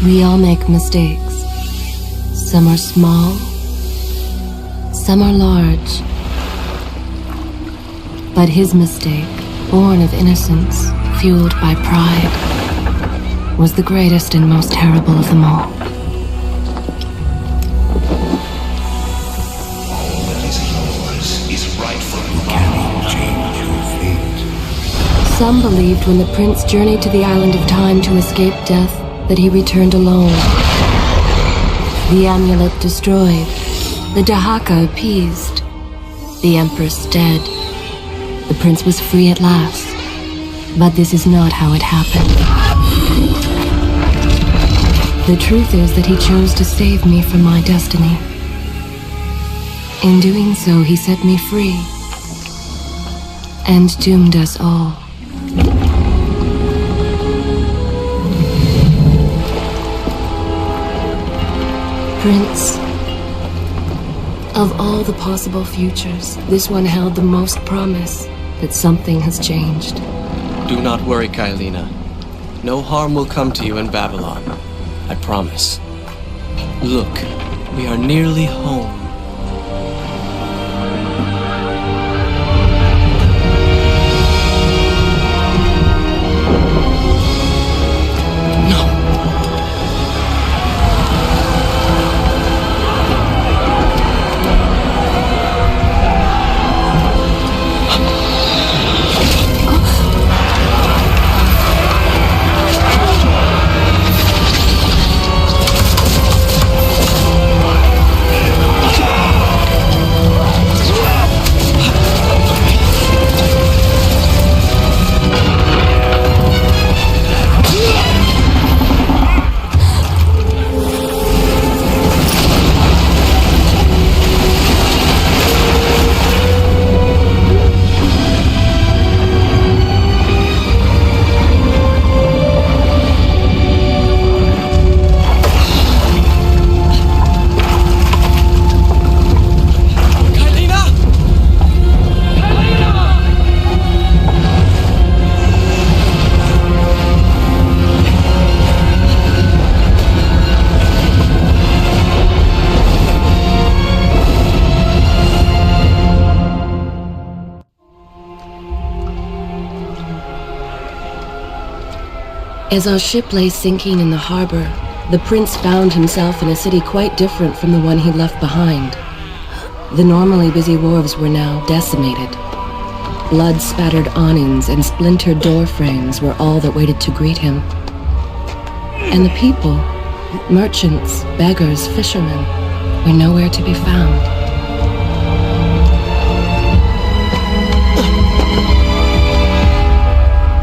We all make mistakes. Some are small, some are large. But his mistake, born of innocence, fueled by pride, was the greatest and most terrible of them all. All that is yours is rightfully mine. Cannot change your fate. Some believed when the prince journeyed to the island of time to escape death that he returned alone. The amulet destroyed, the Dahaka appeased, the empress dead. The prince was free at last. But this is not how it happened. The truth is that he chose to save me from my destiny. In doing so, he set me free and doomed us all. Prince, of all the possible futures, this one held the most promise that something has changed. Do not worry, Kailina. No harm will come to you in Babylon. I promise. Look, we are nearly home. As our ship lay sinking in the harbor, the prince found himself in a city quite different from the one he'd left behind. The normally busy wharves were now decimated. Blood-spattered awnings and splintered door frames were all that waited to greet him. And the people, merchants, beggars, fishermen, were nowhere to be found.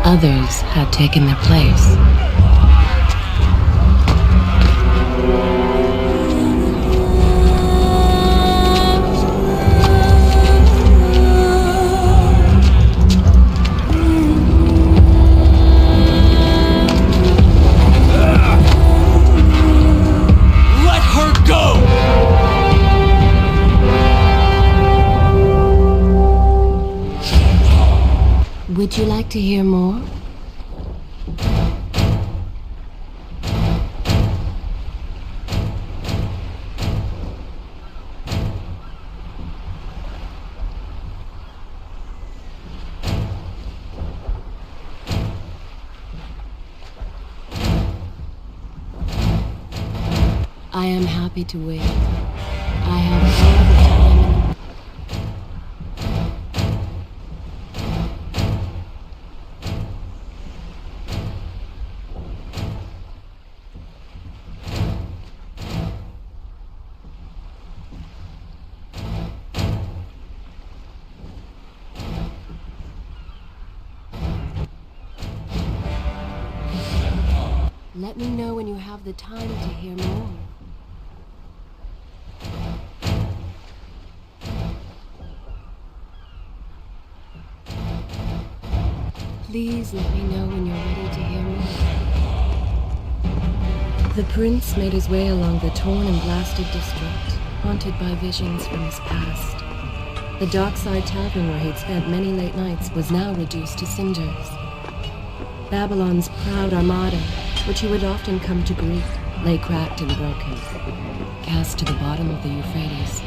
Others had taken their place. Let her go! Would you like to hear more? I am happy to wait. I have all the time. Let me know when you have the time to hear more. Please let me know when you're ready to hear more. The prince made his way along the torn and blasted district, haunted by visions from his past. The dockside tavern where he'd spent many late nights was now reduced to cinders. Babylon's proud armada, which he would often come to greet, lay cracked and broken, cast to the bottom of the Euphrates.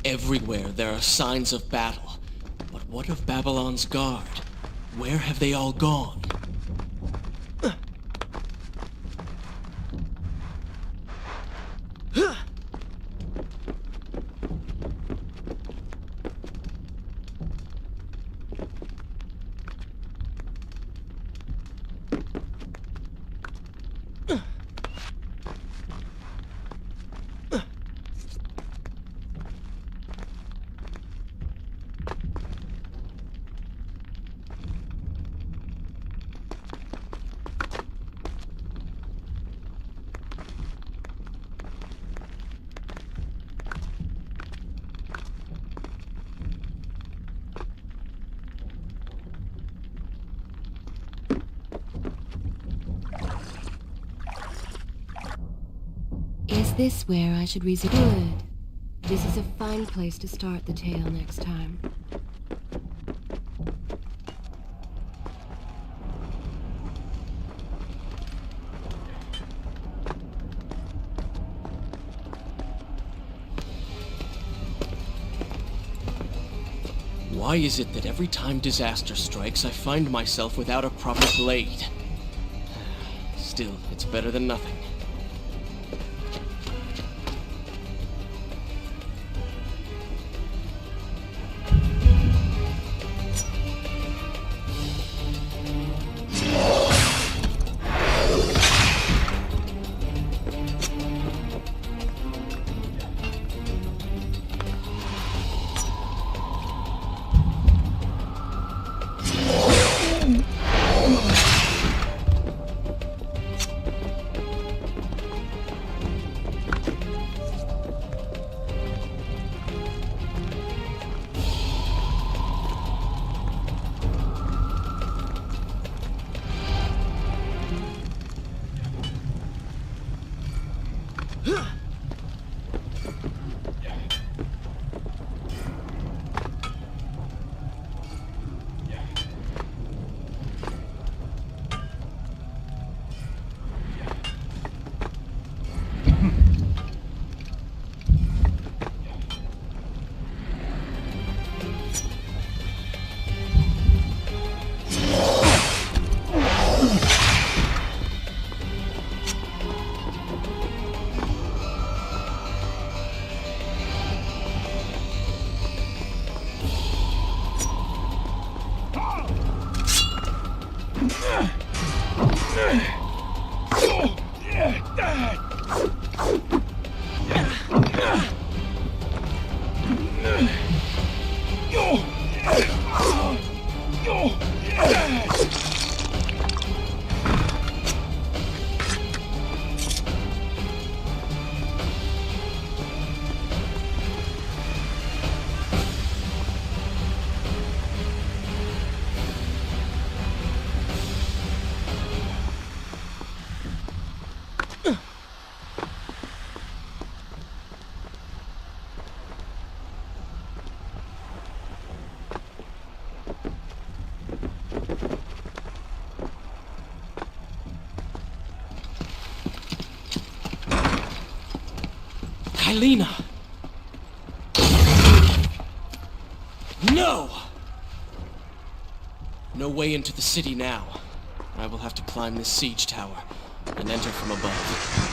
Everywhere there are signs of battle. But what of Babylon's guard? Where have they all gone? Is this where I should resume? Good. This is a fine place to start the tale next time. Why is it that every time disaster strikes, I find myself without a proper blade? Still, it's better than nothing. Kylina! No! No way into the city now. I will have to climb this siege tower and enter from above.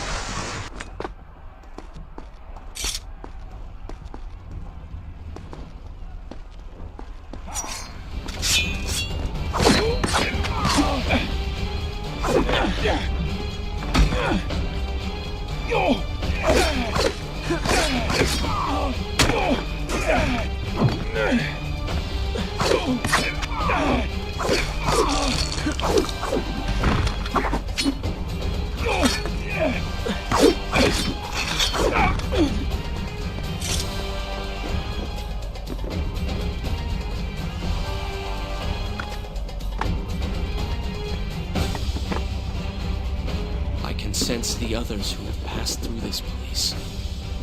can sense the others who have passed through this place,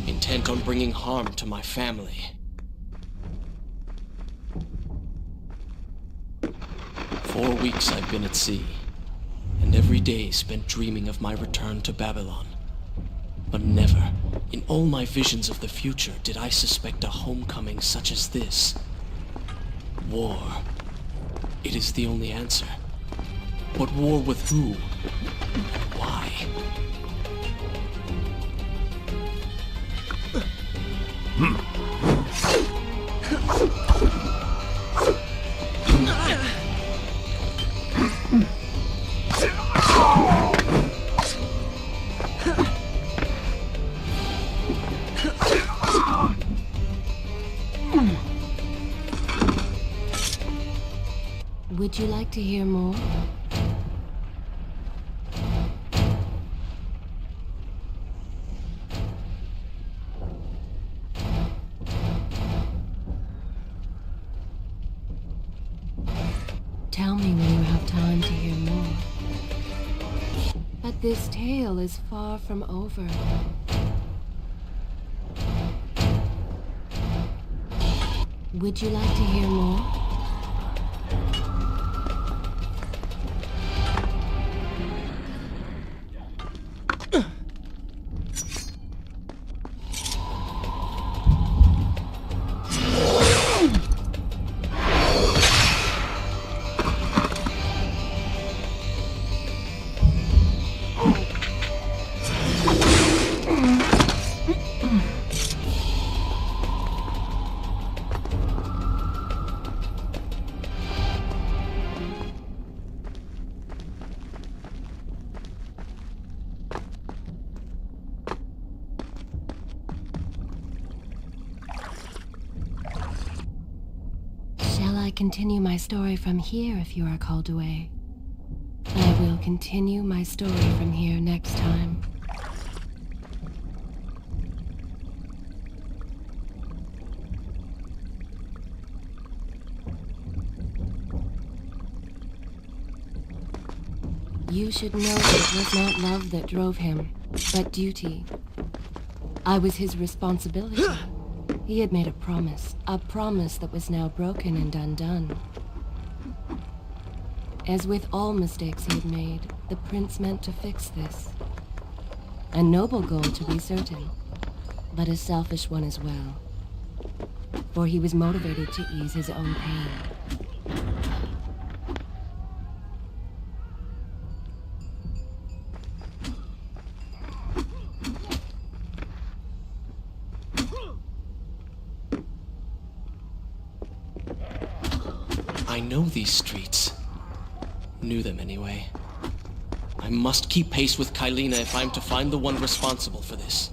intent on bringing harm to my family. 4 weeks I've been at sea, and every day spent dreaming of my return to Babylon. But never, in all my visions of the future, did I suspect a homecoming such as this. War. It is the only answer. But war with who? And why? Would you like to hear more? Tell me when you have time to hear more. But this tale is far from over. Would you like to hear more? Continue my story from here if you are called away. I will continue my story from here next time. You should know that it was not love that drove him, but duty. I was his responsibility. He had made a promise that was now broken and undone. As with all mistakes he had made, the prince meant to fix this. A noble goal, to be certain, but a selfish one as well. For he was motivated to ease his own pain. I know these streets. Knew them anyway. I must keep pace with Kylina if I'm to find the one responsible for this.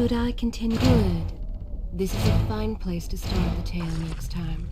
Should I continue? Good. This is a fine place to start the tale next time.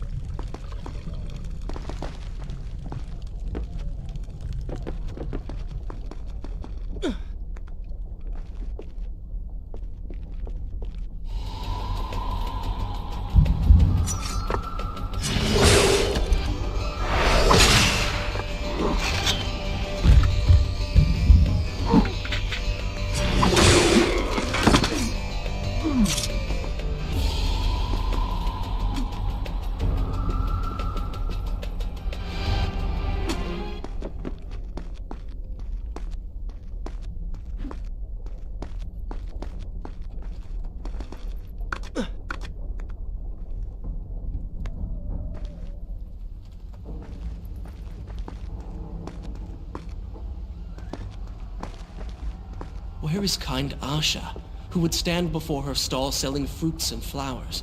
Where is kind Asha, who would stand before her stall selling fruits and flowers?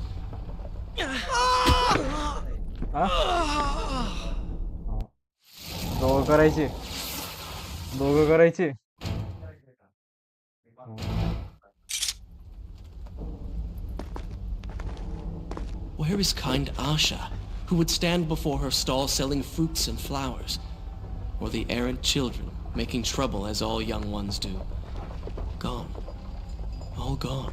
दोघं करायचे दोघं करायचे Where is kind Asha, who would stand before her stall selling fruits and flowers? Or the errant children, making trouble as all young ones do? Gone. All gone.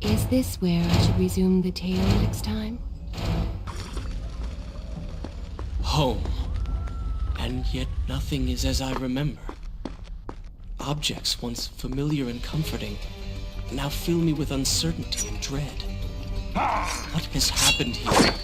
Is this where I should resume the tale next time? Home. And yet nothing is as I remember. Objects once familiar and comforting now fill me with uncertainty and dread. What has happened here?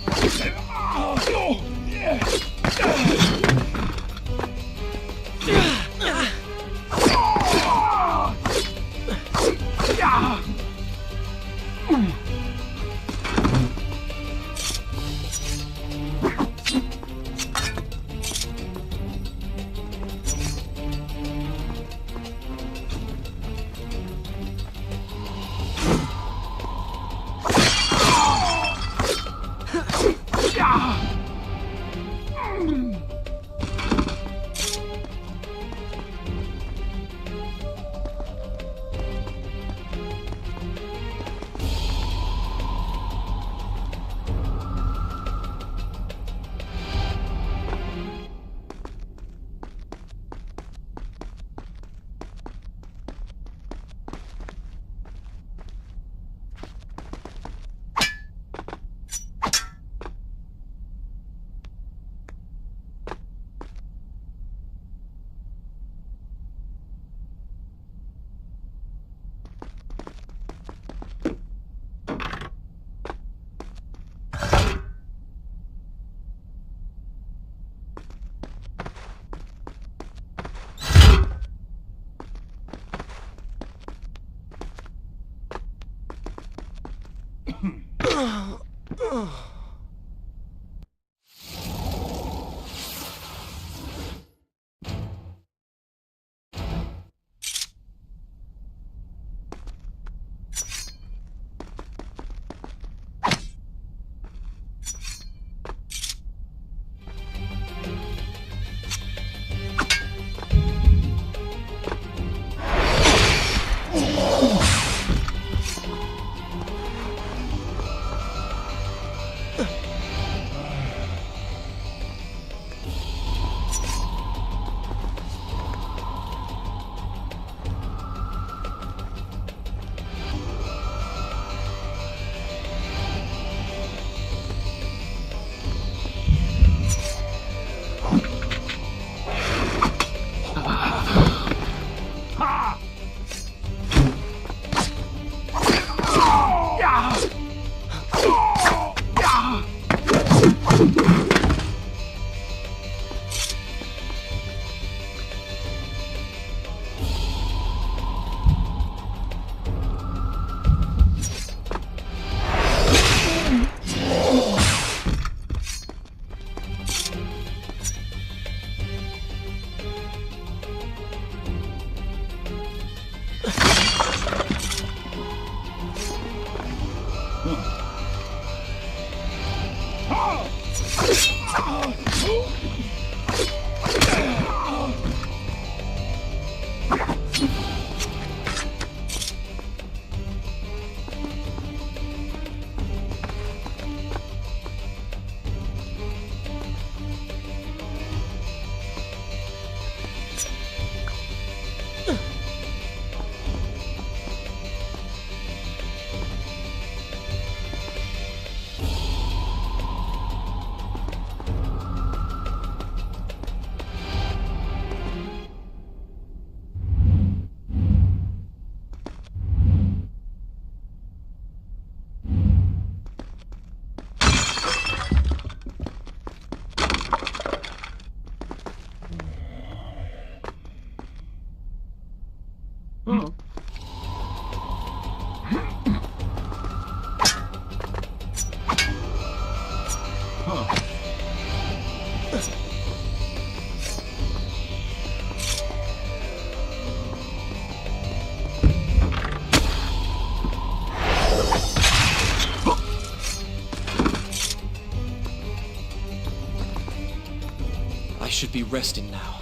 I should be resting now,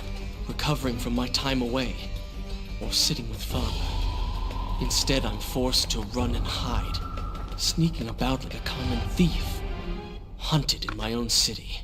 recovering from my time away, or sitting with father. Instead, I'm forced to run and hide, sneaking about like a common thief, hunted in my own city.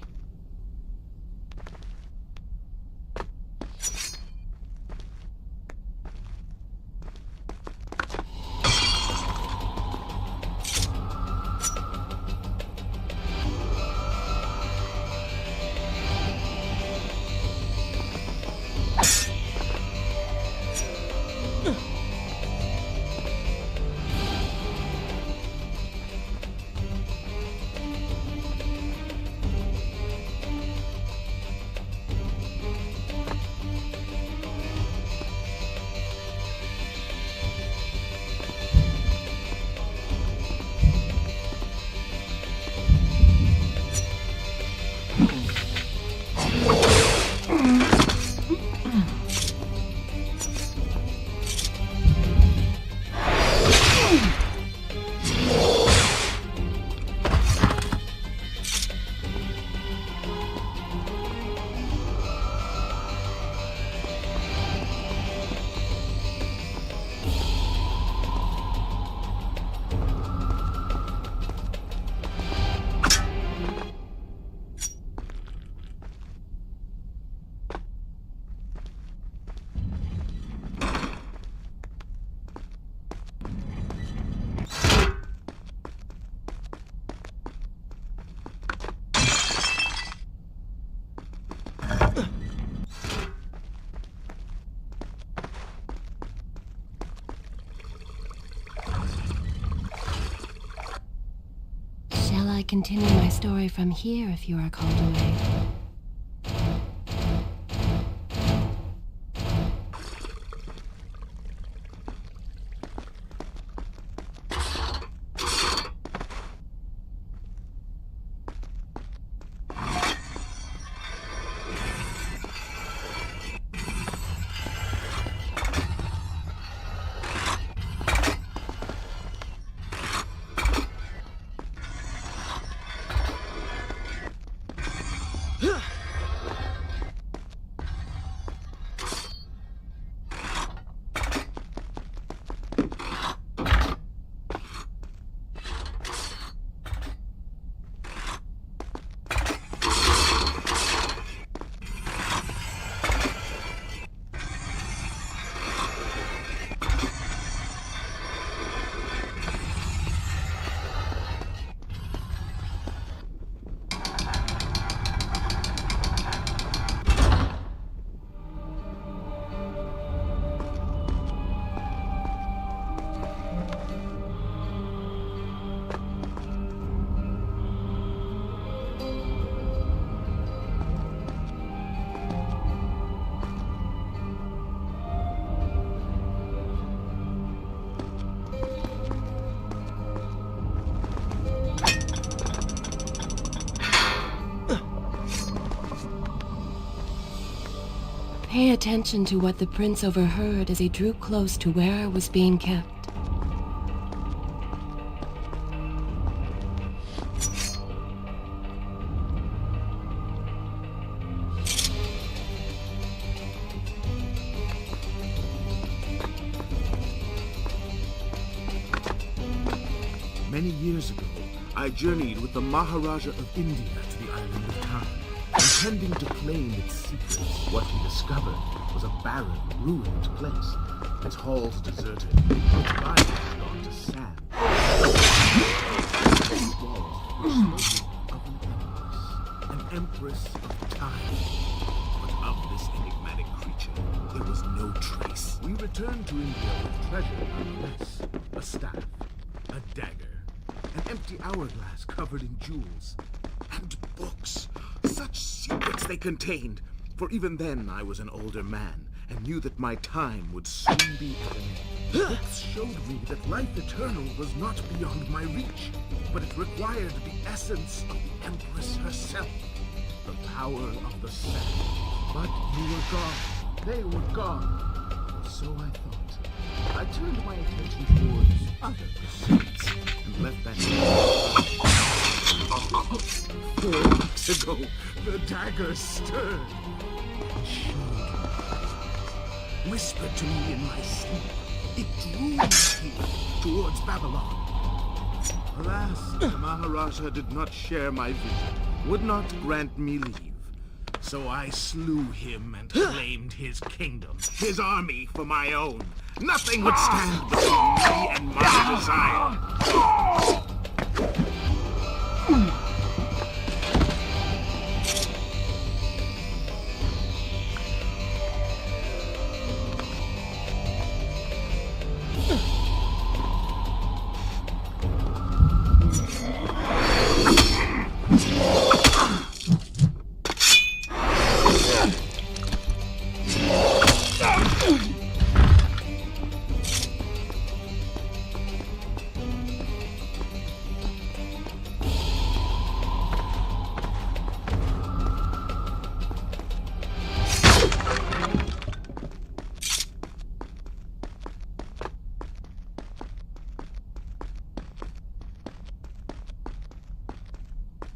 Shall I continue my story from here if you are called away? Pay attention to what the prince overheard as he drew close to where I was being kept. Many years ago, I journeyed with the Maharaja of India to the island of Time, intending to claim its secrets. What we discovered was a barren, ruined place. Its halls deserted, its life gone to sand. Its walls were smoking of an empress of time. But of this enigmatic creature, there was no trace. We returned to India with treasure nonetheless. A staff, a dagger, an empty hourglass covered in jewels, and books. Such secrets they contained. For even then I was an older man and knew that my time would soon be at an end. Books showed me that life eternal was not beyond my reach, but it required the essence of the Empress herself, the power of the sand. But you were gone. They were gone. Or so I thought. I turned my attention towards other pursuits and left that. 4 weeks ago, the dagger stirred and showed me, whispered to me in my sleep. It drew me here towards Babylon. Alas, the Maharaja did not share my vision, would not grant me leave. So I slew him and claimed his kingdom, his army for my own. Nothing would stand between me and my desire.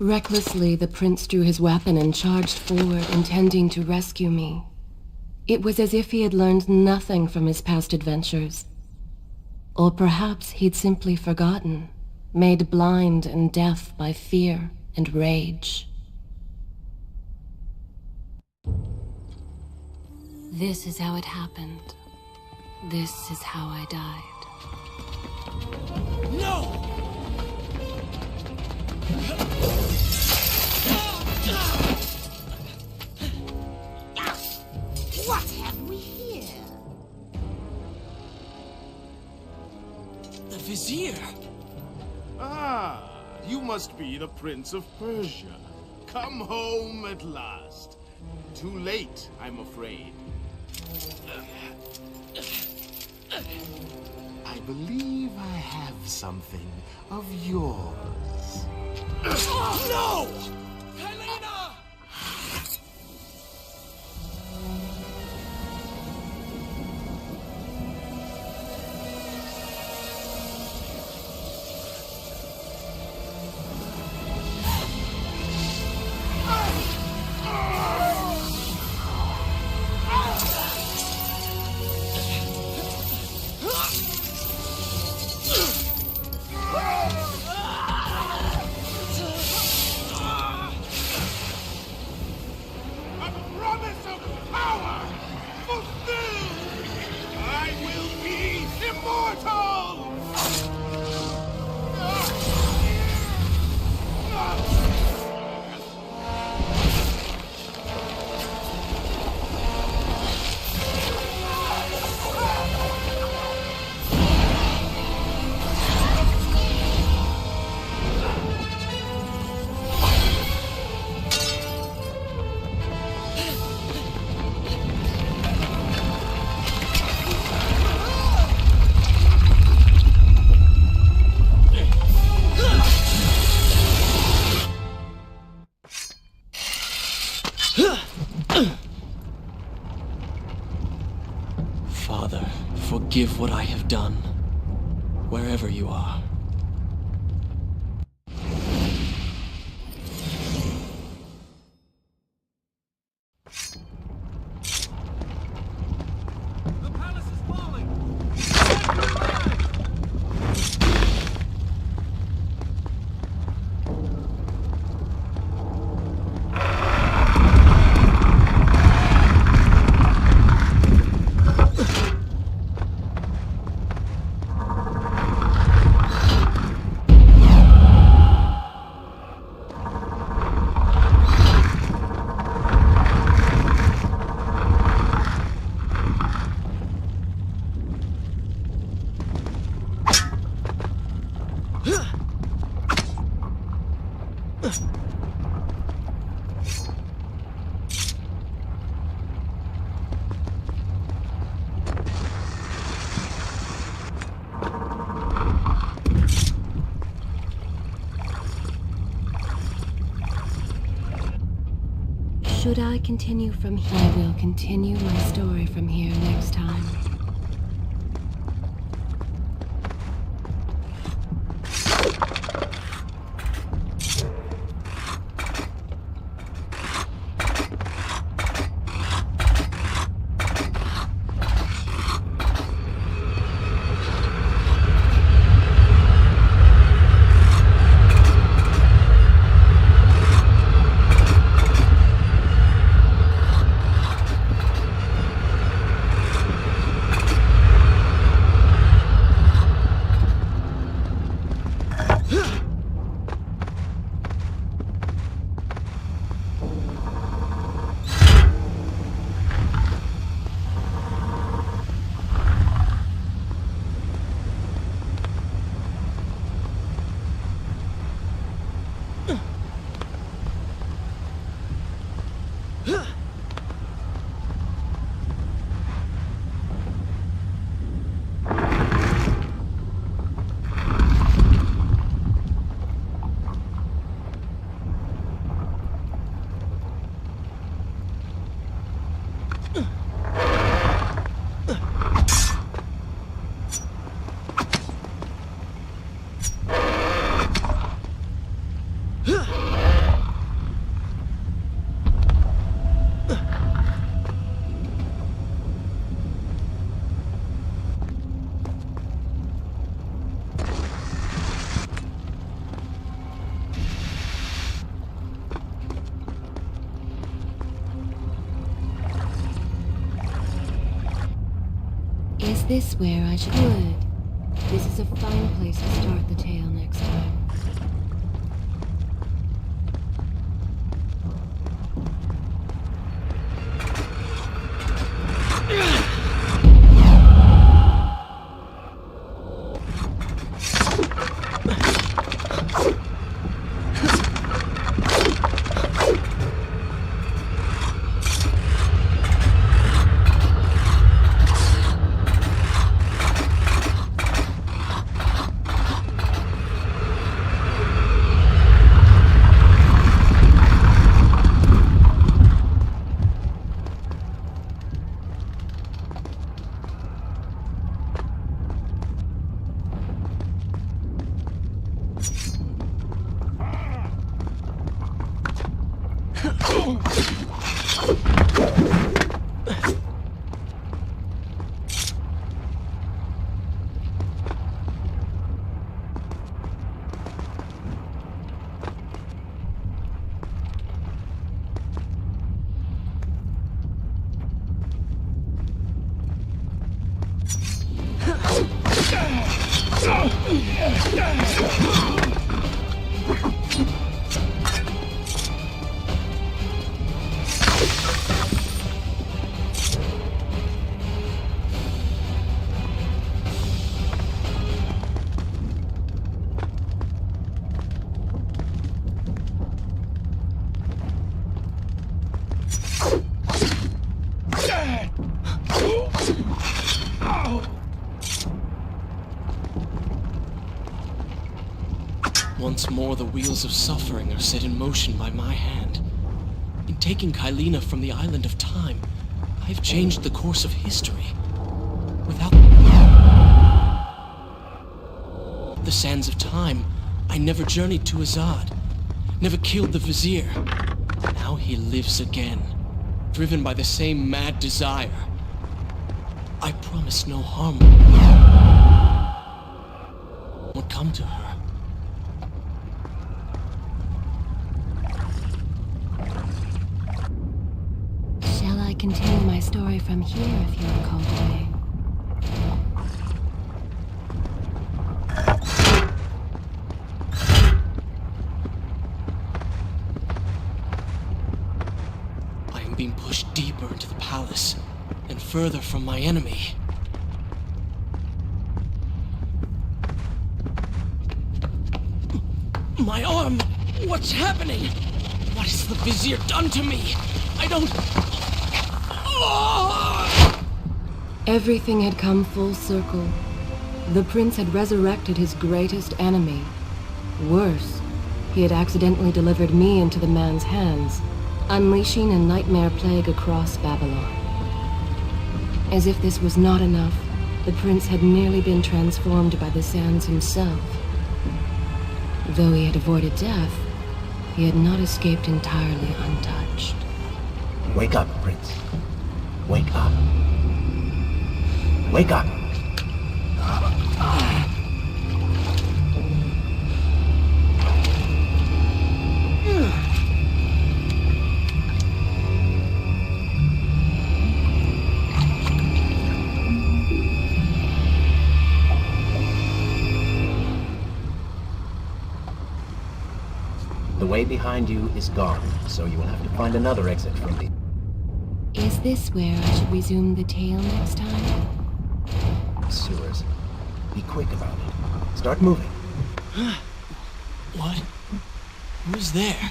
Recklessly, the prince drew his weapon and charged forward, intending to rescue me. It was as if he had learned nothing from his past adventures. Or perhaps he'd simply forgotten, made blind and deaf by fear and rage. This is how it happened. This is how I died. No! What have we here? The Vizier! Ah, you must be the Prince of Persia. Come home at last. Too late, I'm afraid. I believe I have something of yours. No! Helena! Father, forgive what I have done, wherever you are. The palace is falling! Should I continue from here? I will continue my story from here next time. Is this where I should? Good. This is a fine place to start the tale next time. Once more, the wheels of suffering are set in motion by my hand. In taking Kylina from the island of time, I have changed the course of history. Without the sands of time, I never journeyed to Azad, never killed the Vizier. Now he lives again, driven by the same mad desire. I promise no harm would come to her. Shall I continue my story from here if you are called away? I am being pushed deeper into the palace and further from my enemy. My arm! What's happening? What has the Vizier done to me? I don't... Oh! Everything had come full circle. The prince had resurrected his greatest enemy. Worse, he had accidentally delivered me into the man's hands, unleashing a nightmare plague across Babylon. As if this was not enough, the prince had nearly been transformed by the sands himself. Though he had avoided death, he had not escaped entirely untouched. Wake up, Prince. Wake up. Wake up! The way behind you is gone, so you will have to find another exit from the... Is this where I should resume the tale next time? sewers. Be quick about it. Start moving. What? Who's there?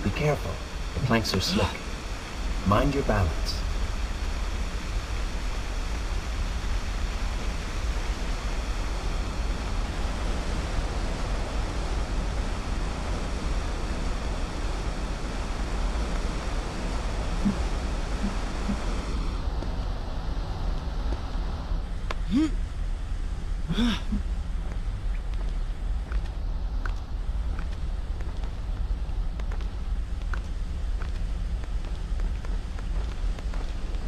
Be careful. The planks are slick. Mind your balance.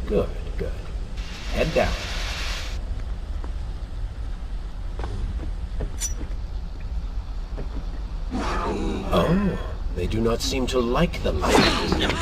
Good, good. Head down. Oh, they do not seem to like the light.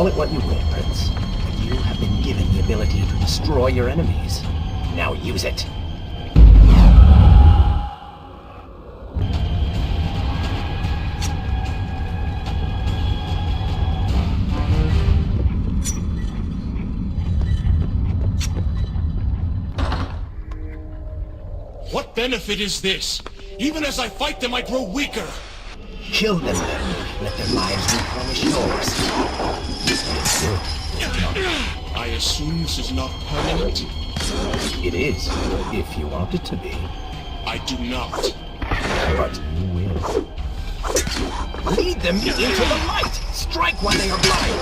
it what you will, Prince. But you have been given the ability to destroy your enemies. Now use it. What benefit is this? Even as I fight them, I grow weaker. Kill them then. Let their lives replenish yours. I assume this is not permanent? It is, if you want it to be. I do not. But you will. Lead them into the light! Strike when they are blind!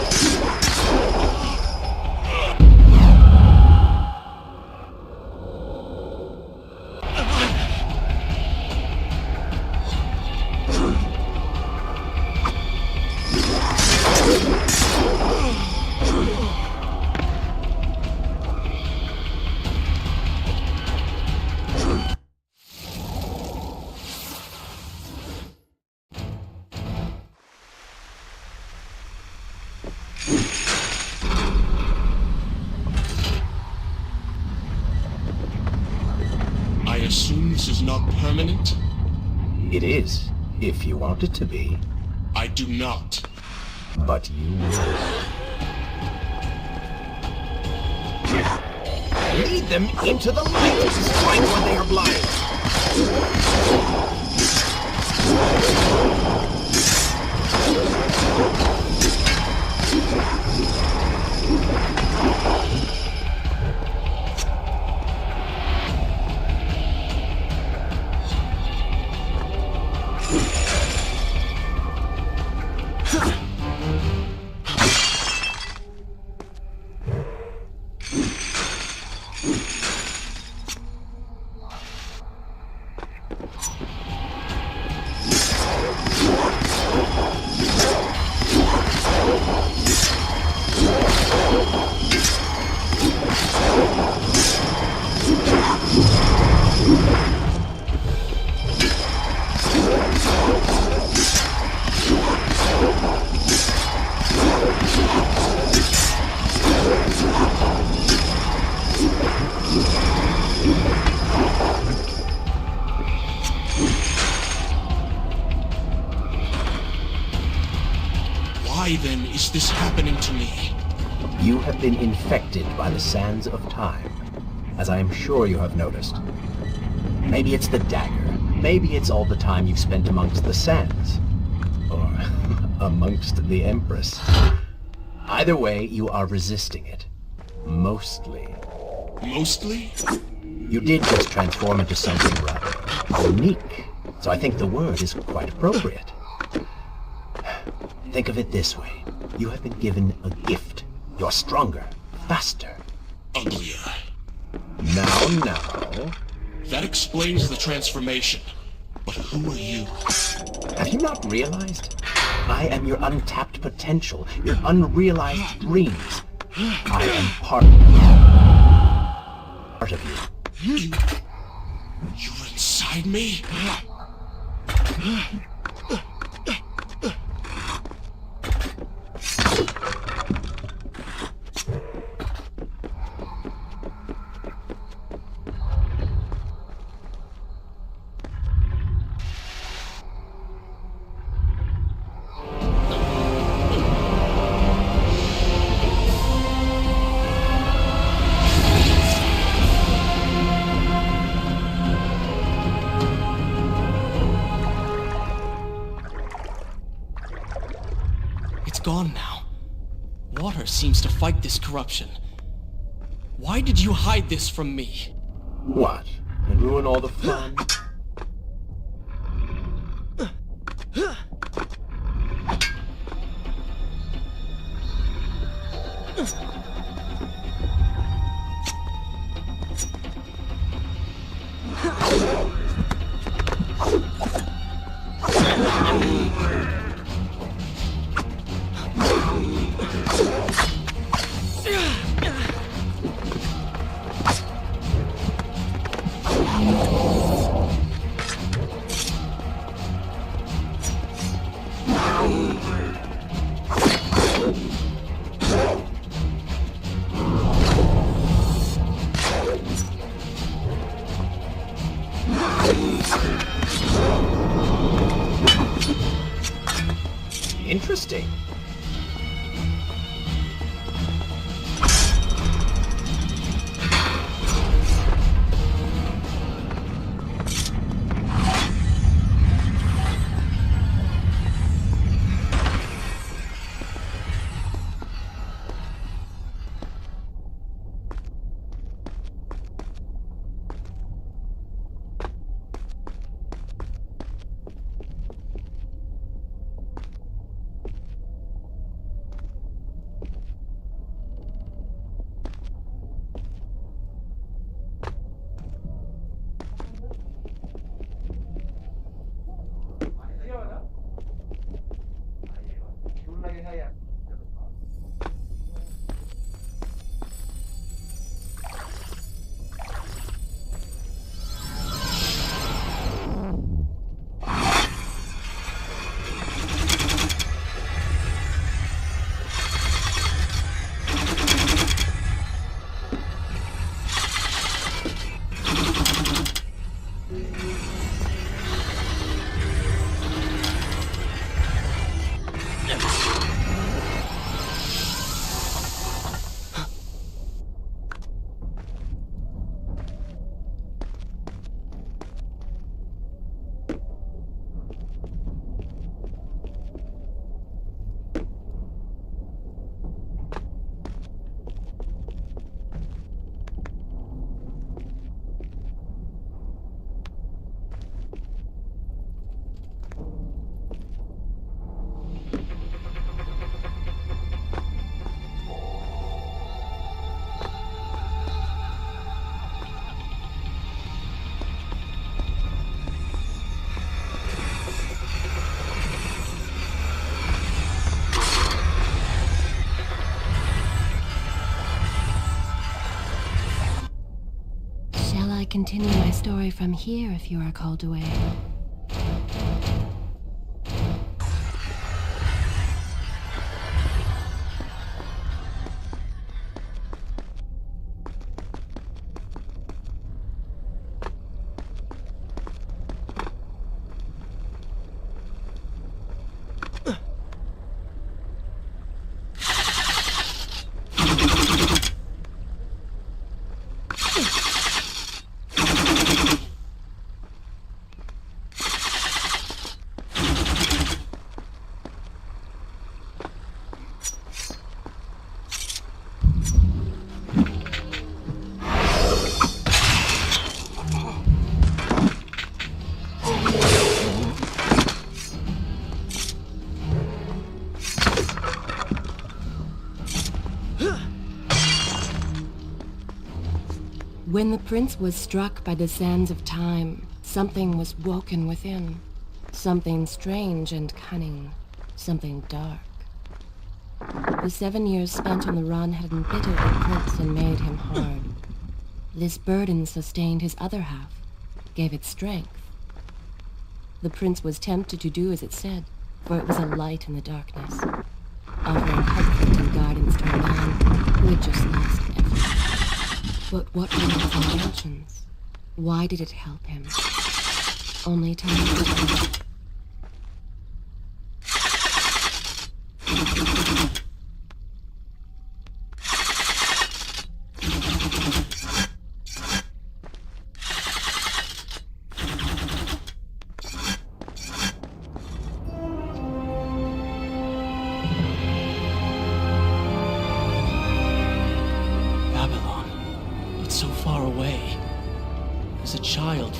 I assume this is not permanent? It is, if you want it to be. I do not. But you will. Lead them into the light! Strike when they are blind! Why then is this happening to me? You have been infected by the sands of time, as I am sure you have noticed. Maybe it's the dagger. Maybe it's all the time you've spent amongst the sands. Or amongst the Empress. Either way, you are resisting it. Mostly. Mostly? You did just transform into something rather unique, so I think the word is quite appropriate. Think of it this way. You have been given a gift. You're stronger, faster. Uglier. Now. That explains the transformation. But who are you? Have you not realized? I am your untapped potential, your unrealized dreams. I am part of you. You're inside me? Gone now. Water seems to fight this corruption. Why did you hide this from me? What? And ruin all the fun? see. Continue my story from here if you are called away. When the prince was struck by the sands of time, something was woken within. Something strange and cunning. Something dark. The 7 years spent on the run had embittered the prince and made him hard. This burden sustained his other half, gave it strength. The prince was tempted to do as it said, for it was a light in the darkness, offering comfort and guidance to a man who had just lost everything. But what were its intentions? Why did it help him? Only to leave it.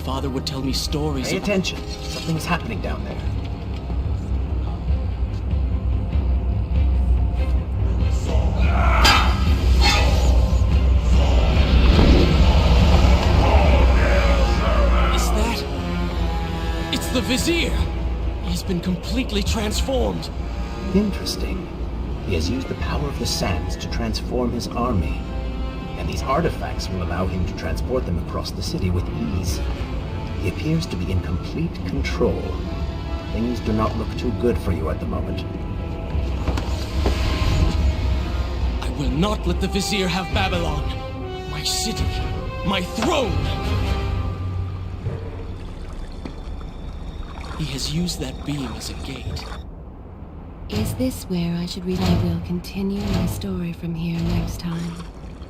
Father would tell me stories. Pay attention. Something's happening down there. Is that? It's the Vizier! He's been completely transformed. Interesting. He has used the power of the sands to transform his army. And these artifacts will allow him to transport them across the city with ease. He appears to be in complete control. Things do not look too good for you at the moment. I will not let the Vizier have Babylon. My city. My throne. He has used that beam as a gate. Is this where I should read? I will continue my story from here next time.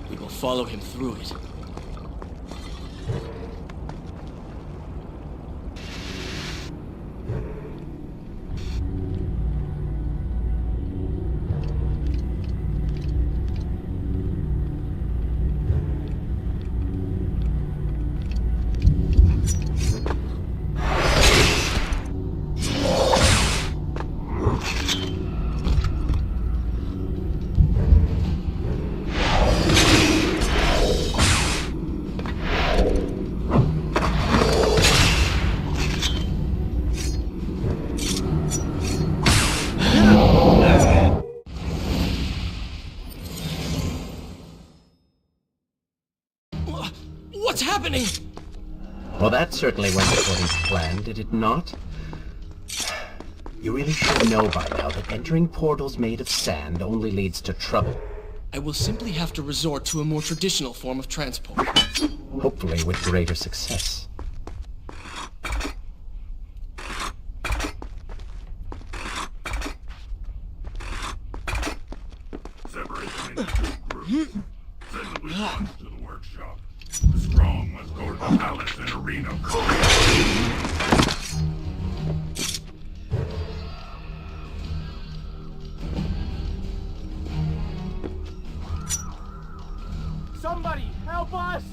We will follow him through it. What's happening? Well, that certainly went according to plan, did it not? You really should know by now that entering portals made of sand only leads to trouble. I will simply have to resort to a more traditional form of transport. Hopefully with greater success. Separate them into two groups. Send the weak ones to the workshop. The strong must go to the palace and arena. Somebody, help us!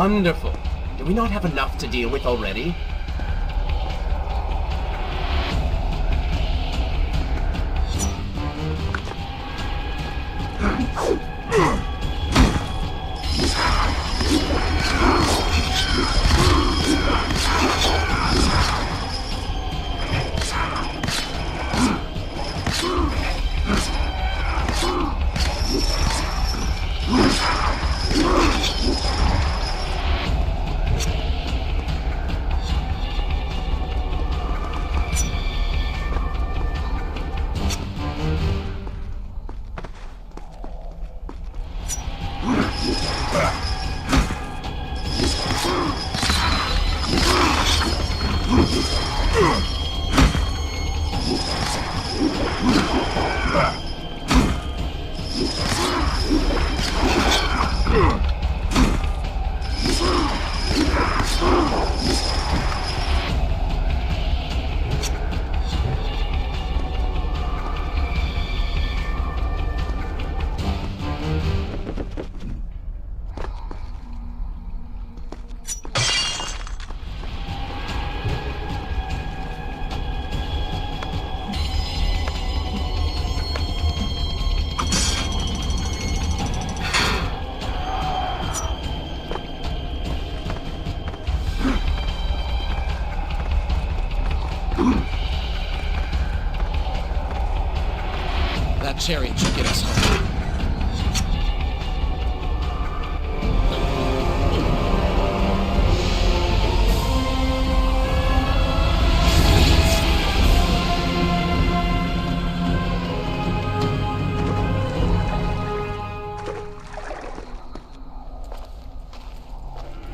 Wonderful. Do we not have enough to deal with already? That chariot should get us home.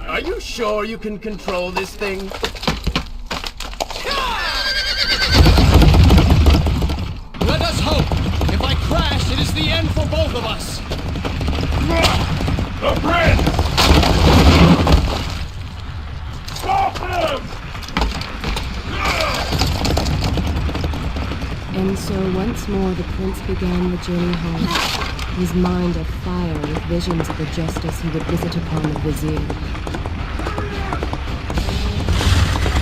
Are you sure you can control this thing? Let us hope! If I crash, it is the end for both of us! The prince! Stop him! And so once more the prince began the journey home, his mind afire with visions of the justice he would visit upon the vizier.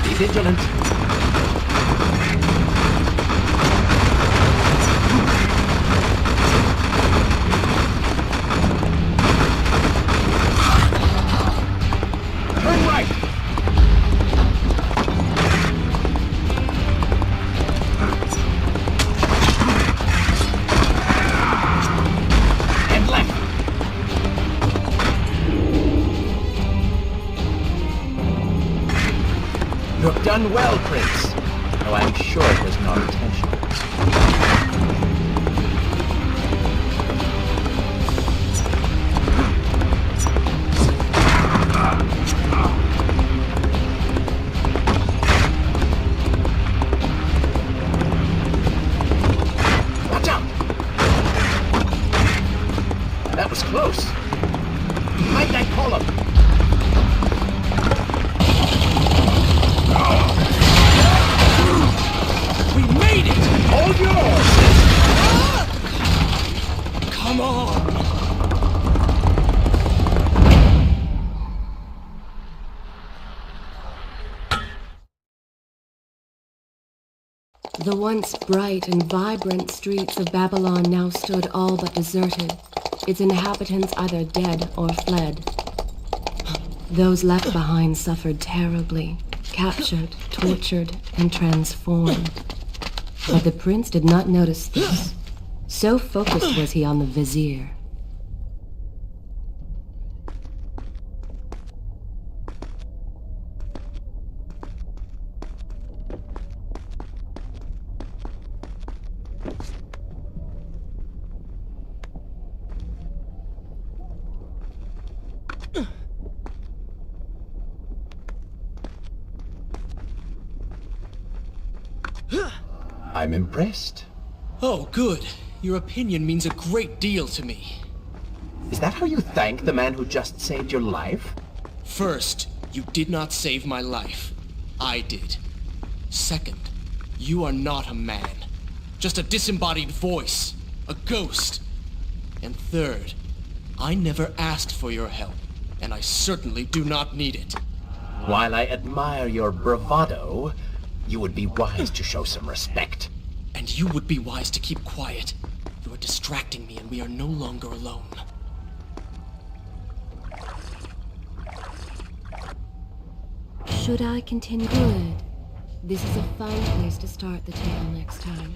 Be vigilant. Turn right. And left. You have done well, Prince, though I'm sure it was not intentional. Watch out! That was close. Behind that column. We made it! Hold yours! Come on! The once bright and vibrant streets of Babylon now stood all but deserted, its inhabitants either dead or fled. Those left behind suffered terribly, captured, tortured, and transformed. But the prince did not notice this. So focused was he on the vizier. I'm impressed. Oh, good. Your opinion means a great deal to me. Is that how you thank the man who just saved your life? First, you did not save my life. I did. Second, you are not a man. Just a disembodied voice. A ghost. And third, I never asked for your help. and I certainly do not need it. While I admire your bravado, you would be wise to show some respect. And you would be wise to keep quiet. You are distracting me and we are no longer alone. Should I continue? Good. This is a fine place to start the tale next time.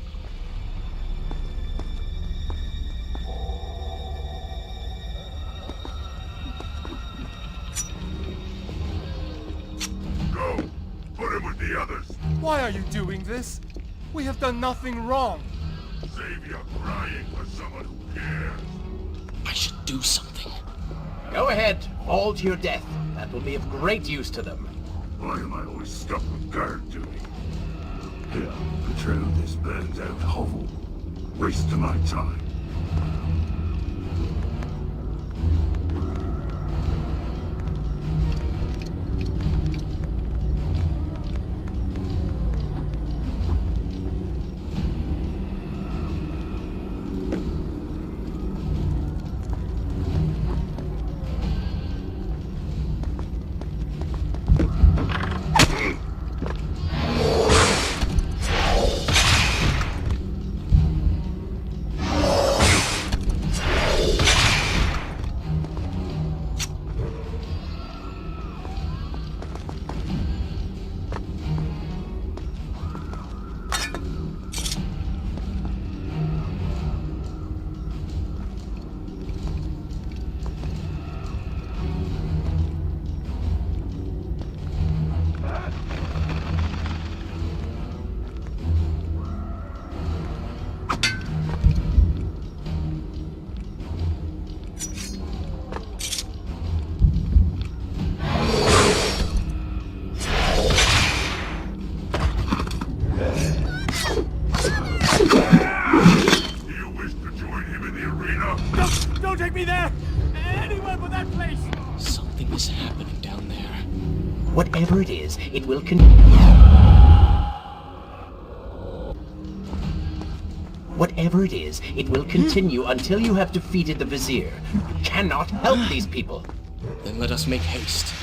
Go! Put him with the others! Why are you doing this? We have done nothing wrong. Save your crying for someone who cares! I should do something. Go ahead, fall to your death. That will be of great use to them. Why am I always stuck with guard duty? Here, patrol this burned-out hovel. Waste of my time. Don't take me there! Anyone but that place! Something is happening down there. Whatever it is, it will Whatever it is, it will continue until you have defeated the Vizier. You cannot help these people. Then let us make haste.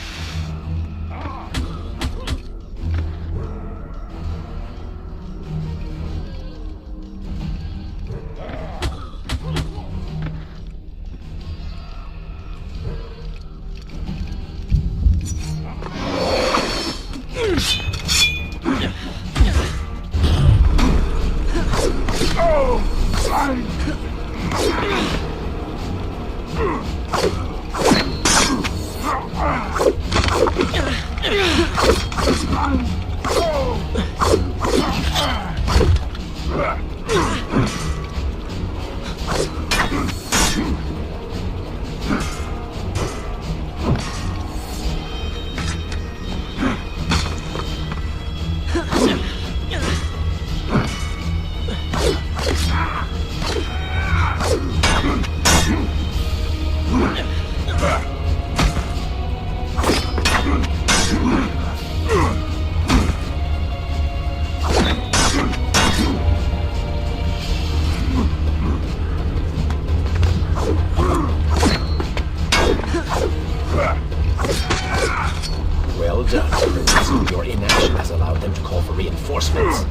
Well done, Prince. Your inaction has allowed them to call for reinforcements.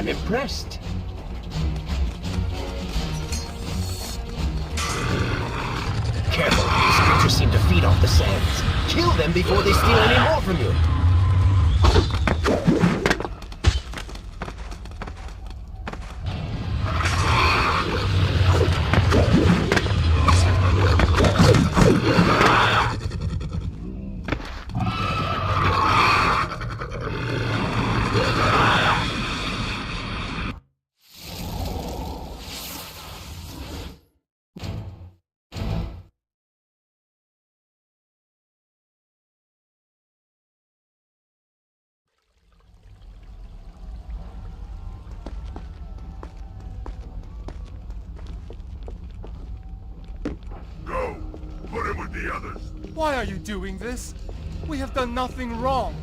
I'm impressed. Careful, these creatures seem to feed off the sands. Kill them before they steal any more from you. Go! Put him with the others. Why are you doing this? We have done nothing wrong.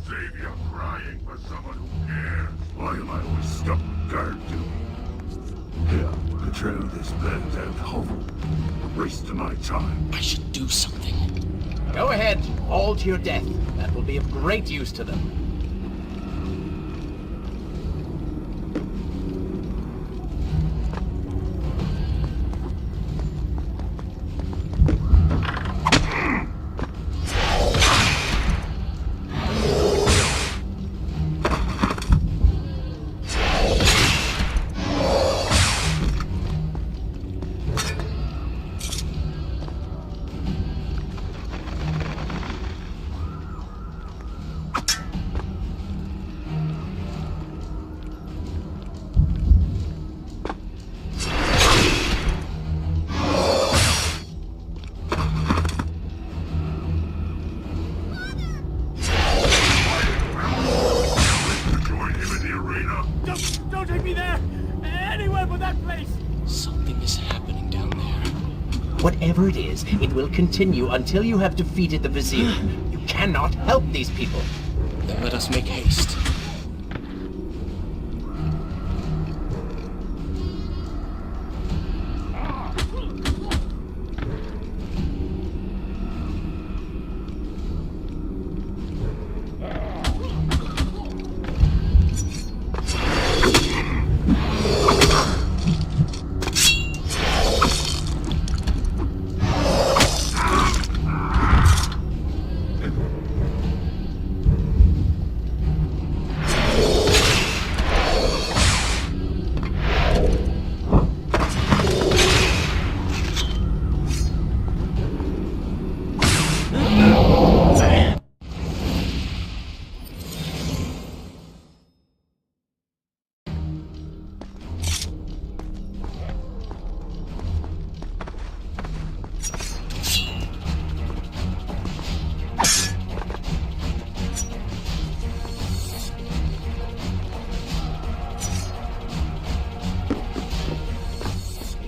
Save your crying for someone who cares. Why am I always stuck with guard duty? Here, control this burnt out hovel. Waste my time. I should do something. Go ahead, all to your death. That will be of great use to them. Don't take me there! Anywhere but that place! Something is happening down there. Whatever it is, it will continue until you have defeated the Vizier. You cannot help these people. Then let us make haste.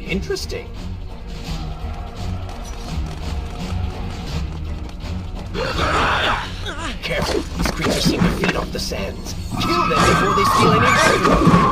Interesting. Careful, these creatures seem to feed off the sands. Kill them before they steal any more.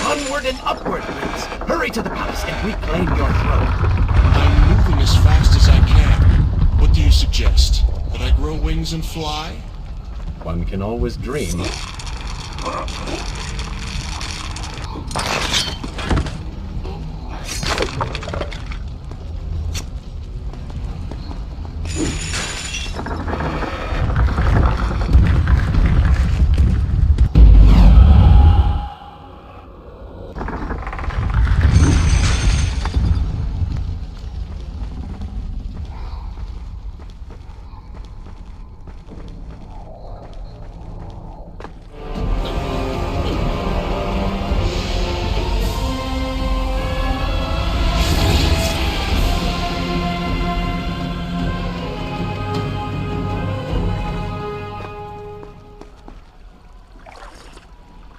Onward and upward, Prince. Hurry to the palace and reclaim your throne. I'm moving as fast as I can. What do you suggest? That I grow wings and fly? One can always dream.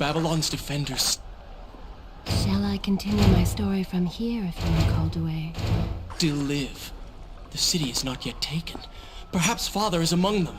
Babylon's defenders. Shall I continue my story from here if you are called away? Still live. The city is not yet taken. Perhaps Father is among them.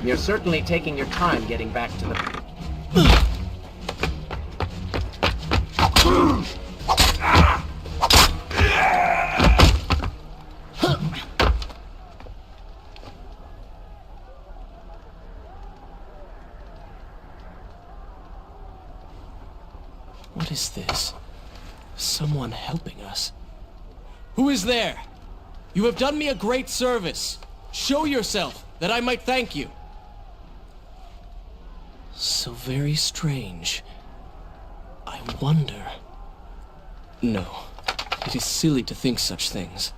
You're certainly taking your time getting back to the... What is this? Someone helping us. Who is there? You have done me a great service. Show yourself, that I might thank you. So very strange. I wonder... No, it is silly to think such things.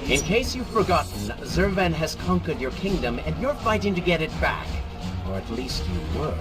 In case you've forgotten, Zurvan has conquered your kingdom and you're fighting to get it back. Or at least you were.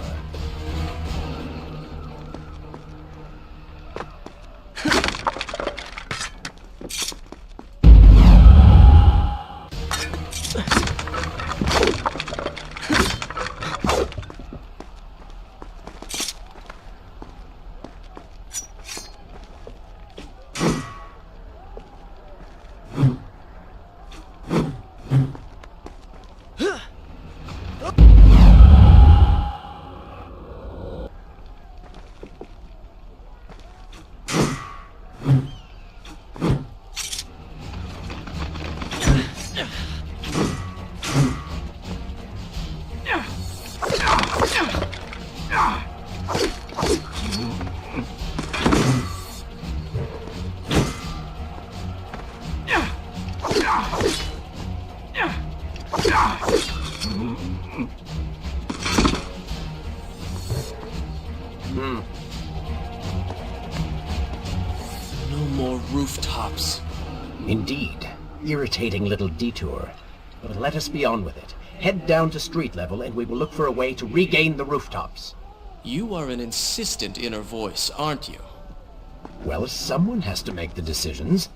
No more rooftops. Indeed. Irritating little detour. But let us be on with it. Head down to street level and we will look for a way to regain the rooftops. You are an insistent inner voice, aren't you? Well, someone has to make the decisions.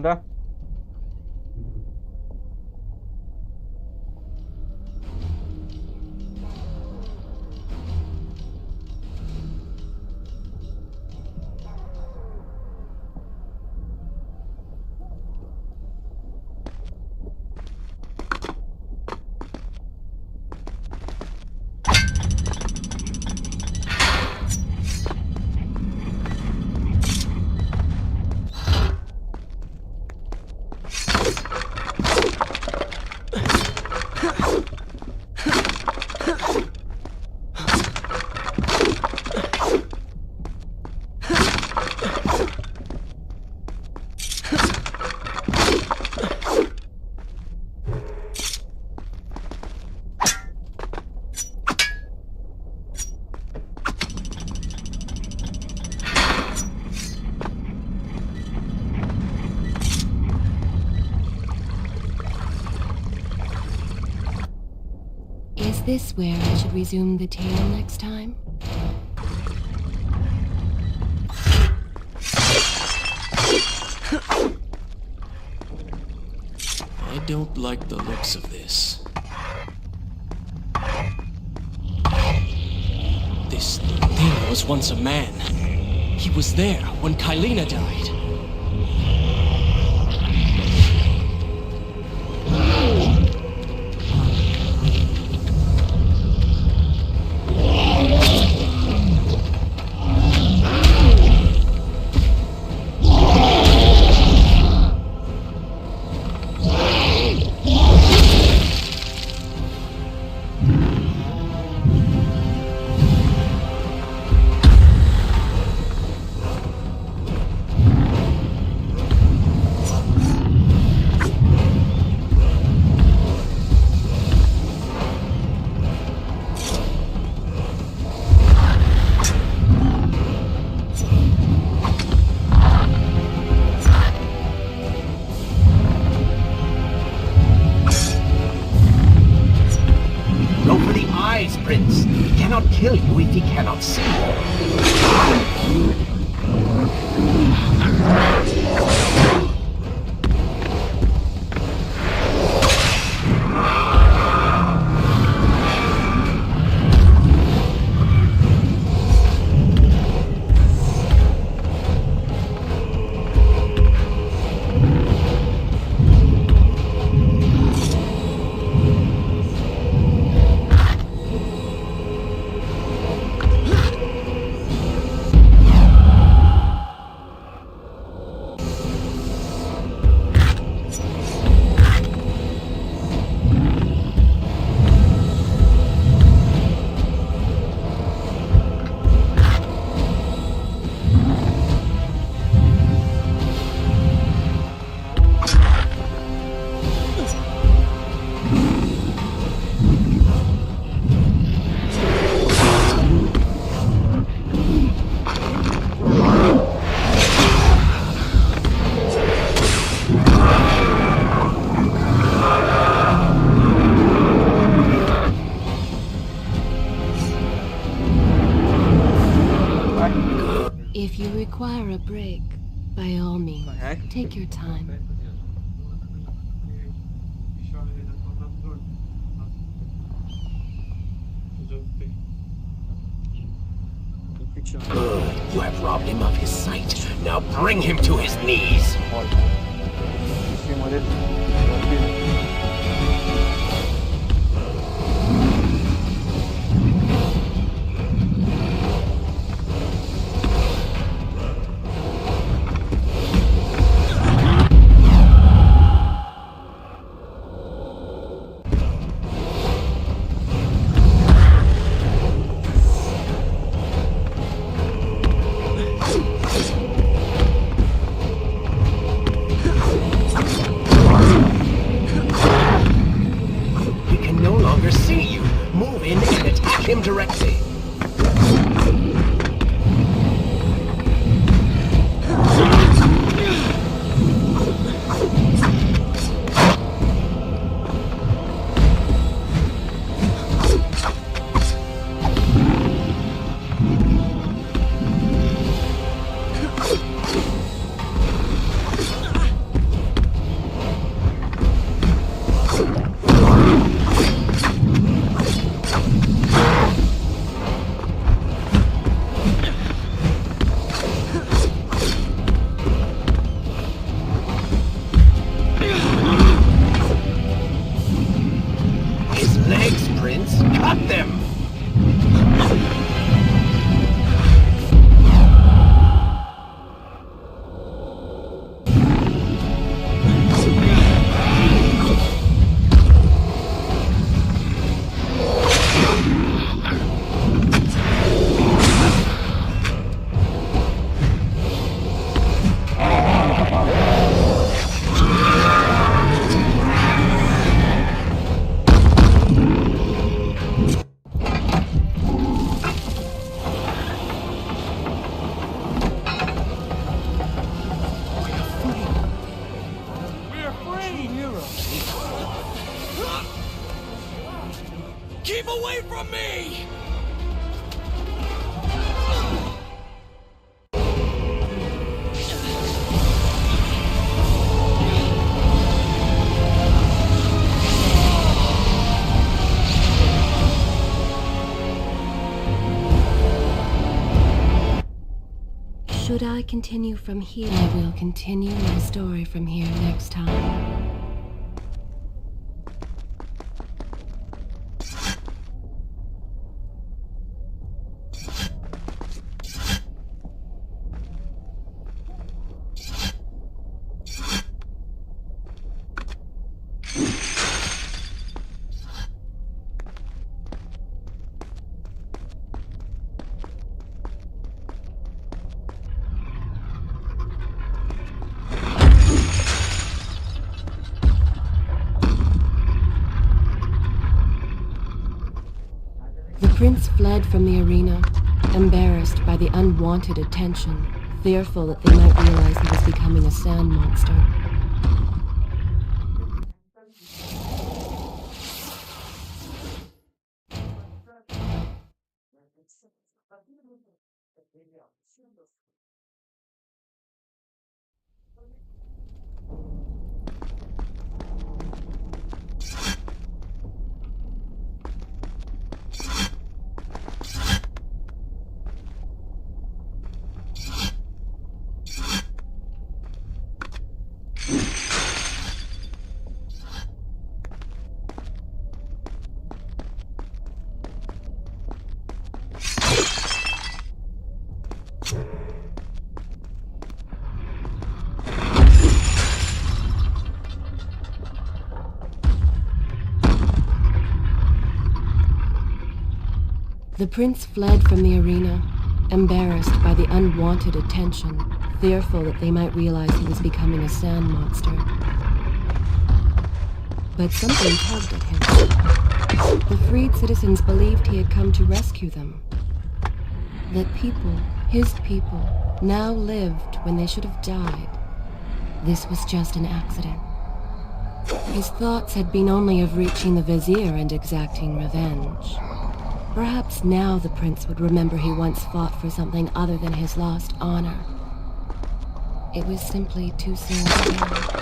udah. Is this where I should resume the tale next time? I don't like the looks of this. This thing was once a man. He was there when Kylina died. Prince. He cannot kill you if he cannot see. If you require a break, by all means, take your time. Good. You have robbed him of his sight. Now bring him to his knees. Him directly. Keep away from me! Should I continue from here? I will continue my story from here next time. The prince fled from the arena, embarrassed by the unwanted attention, fearful that they might realize he was becoming a sand monster. The prince fled from the arena, embarrassed by the unwanted attention, fearful that they might realize he was becoming a sand monster. But something tugged at him. The freed citizens believed he had come to rescue them. That people, his people, now lived when they should have died. This was just an accident. His thoughts had been only of reaching the vizier and exacting revenge. Perhaps now the prince would remember he once fought for something other than his lost honor. It was simply too soon to tell.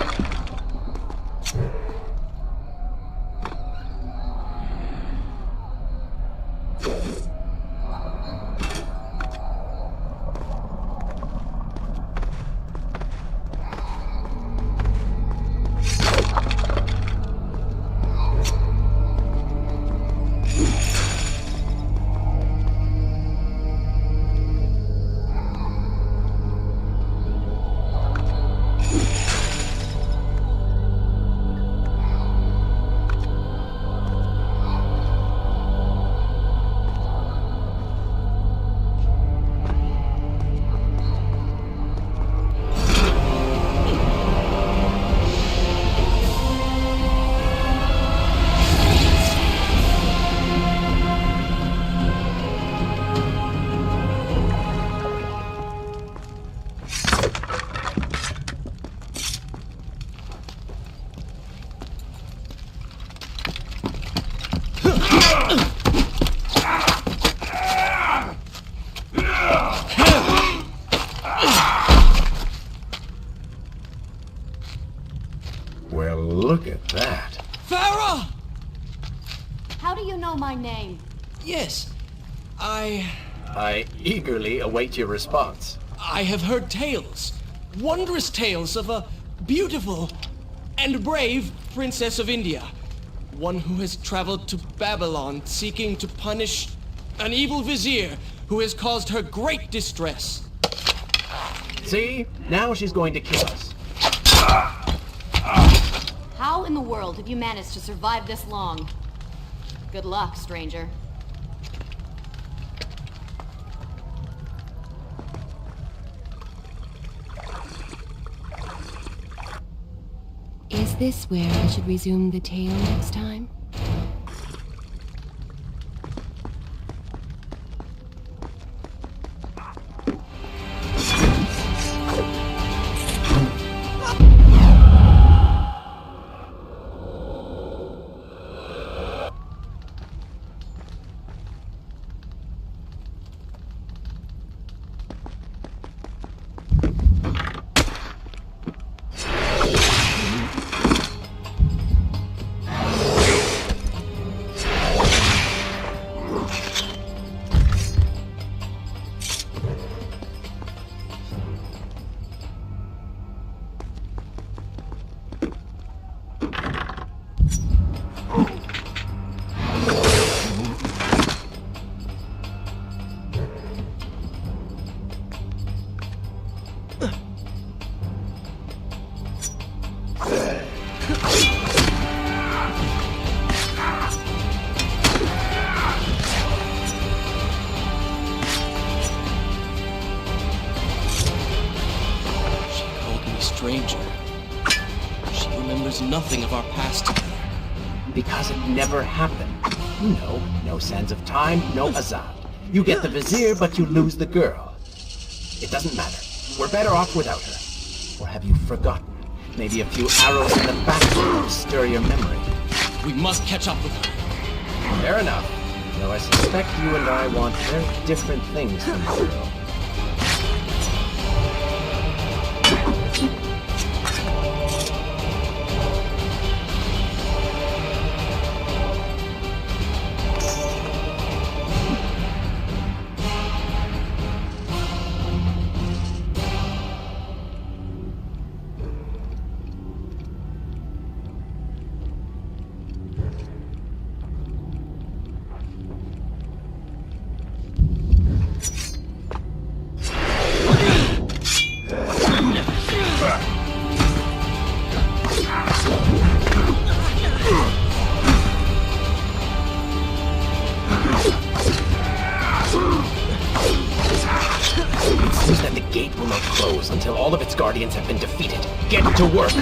Well, look at that. Farah! How do you know my name? Yes, I eagerly await your response. I have heard tales, wondrous tales of a beautiful and brave princess of India. One who has traveled to Babylon seeking to punish an evil vizier who has caused her great distress. See? Now she's going to kill us. How in the world have you managed to survive this long? Good luck, stranger. Is this where I should resume the tale next time? She called me stranger. She remembers nothing of our past together. Because it never happened. You know, no sands of time, no Azad. You get the vizier, but you lose the girl. It doesn't matter. We're better off without her. Or have you forgotten? Maybe a few arrows in the back will stir your memory. We must catch up with her. Fair enough. Though I suspect you and I want very different things from the girl. Seems that the gate will not close until all of its guardians have been defeated. Get to work!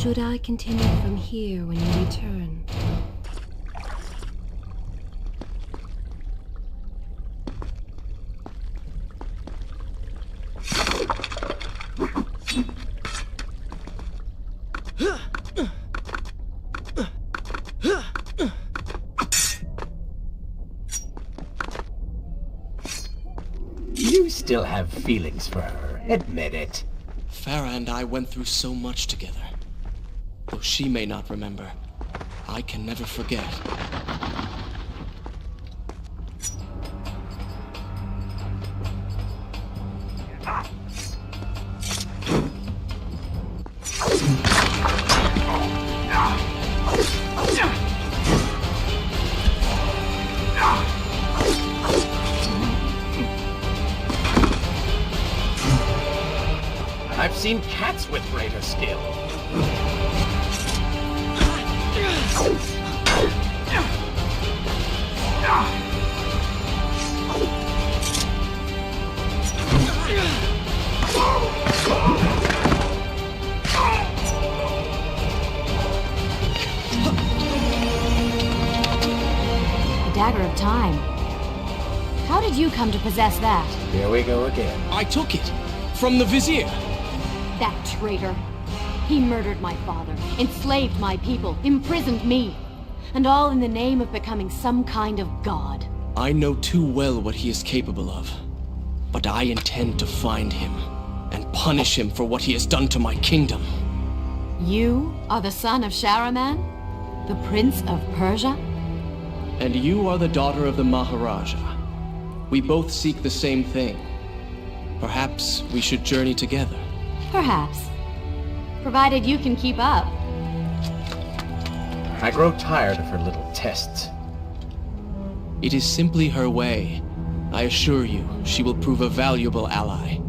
should I continue from here when you return? You still have feelings for her. Admit it. Farah and I went through so much together. Though she may not remember, I can never forget. I've seen cats with greater skill. The Dagger of Time. How did you come to possess that? Here we go again. I took it from the Vizier. That traitor. He murdered my father, enslaved my people, imprisoned me. And all in the name of becoming some kind of god. I know too well what he is capable of. But I intend to find him and punish him for what he has done to my kingdom. You are the son of Shahraman? The Prince of Persia? And you are the daughter of the Maharaja. We both seek the same thing. Perhaps we should journey together. Perhaps. Provided you can keep up. I grow tired of her little tests. It is simply her way. I assure you, she will prove a valuable ally.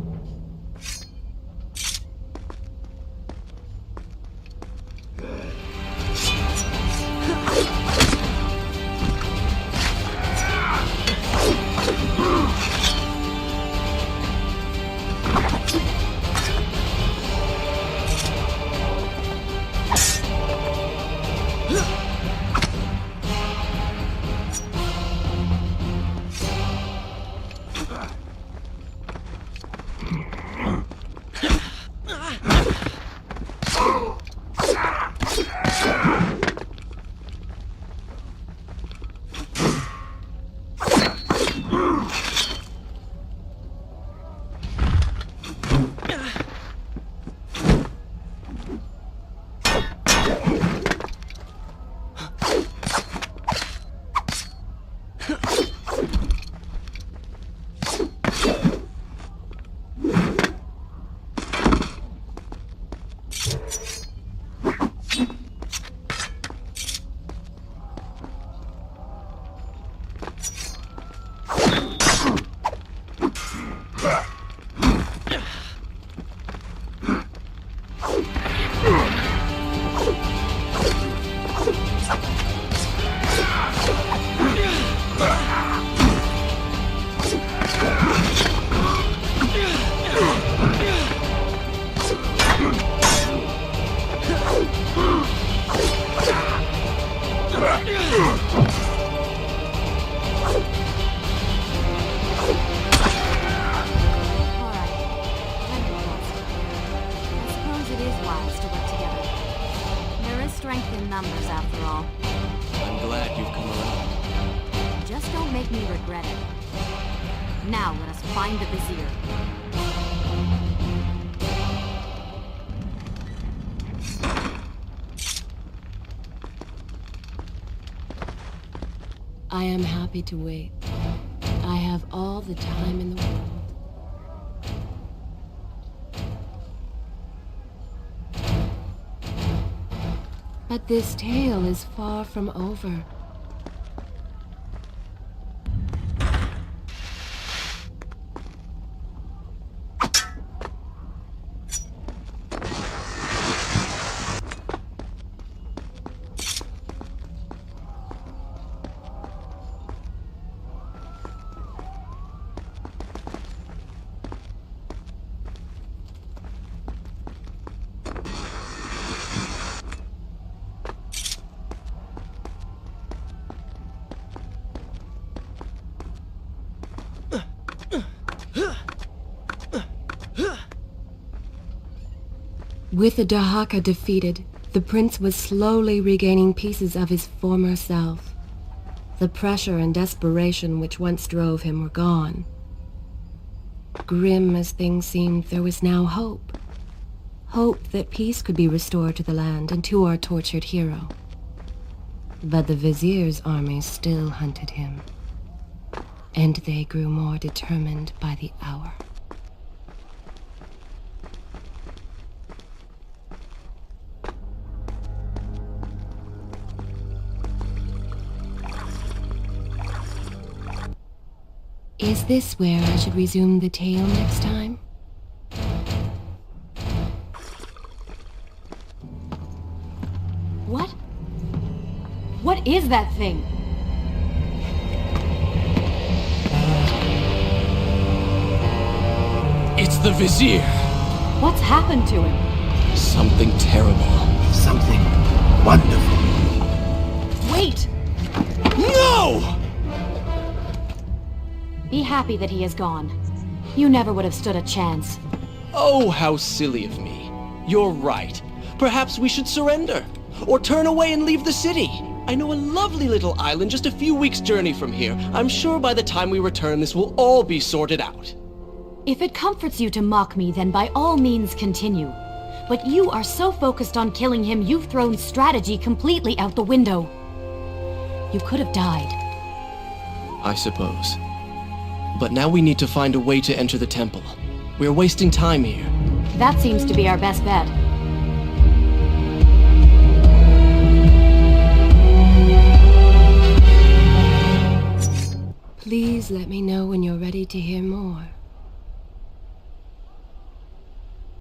Now let us find the Vizier. I am happy to wait. I have all the time in the world. But this tale is far from over. With the Dahaka defeated, the prince was slowly regaining pieces of his former self. The pressure and desperation which once drove him were gone. Grim as things seemed, there was now hope. Hope that peace could be restored to the land and to our tortured hero. But the Vizier's army still hunted him, and they grew more determined by the hour. Is this where I should resume the tale next time? What? What is that thing? It's the Vizier! What's happened to him? Something terrible. Something wonderful. Wait! No! Be happy that he is gone. You never would have stood a chance. Oh, how silly of me. You're right. Perhaps we should surrender. Or turn away and leave the city. I know a lovely little island just a few weeks' journey from here. I'm sure by the time we return this will all be sorted out. If it comforts you to mock me, then by all means continue. But you are so focused on killing him, you've thrown strategy completely out the window. You could have died. I suppose. But now we need to find a way to enter the temple. We're wasting time here. That seems to be our best bet. Please let me know when you're ready to hear more.